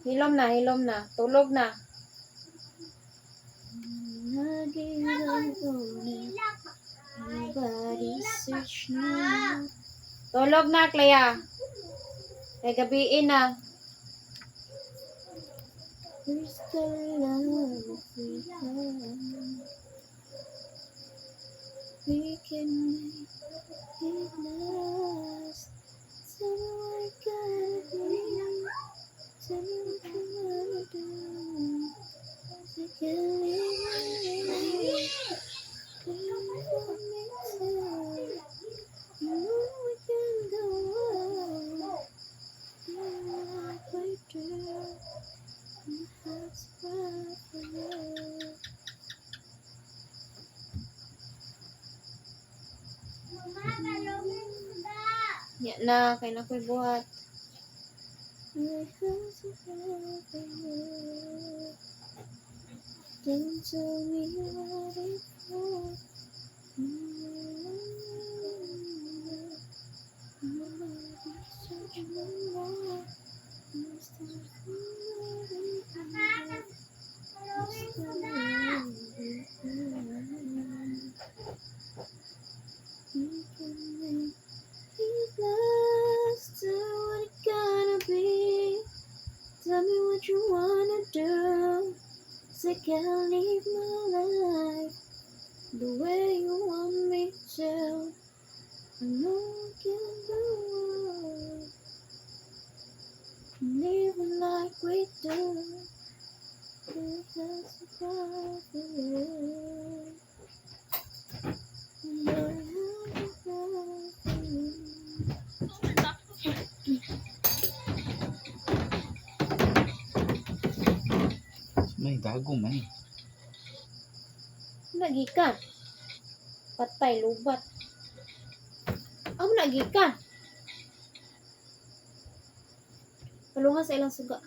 Hilom na, hilom na. Tulog na. Tulog na, Clea. Kay gabiin na. Where's the love we had? We can make it last. Tell me what I gotta be. Tell me what you wanna do. I can leave me. Come for me too. You know we can go on. Like we do. My heart's wild for you. Yan na, kay na ko'y buhat. My heart's wild for you. Don't tell me what it was. Nobody's searching no more. I'm still Tell me what you wanna do. So I can live my life the way you want me to. I know I can do it. Living like we do. Because it's all for you. Your heart is all for you. May gago man eh. Lagi ka. Patay, lubat. Amo lagi ka. Palunga sa ilang suga.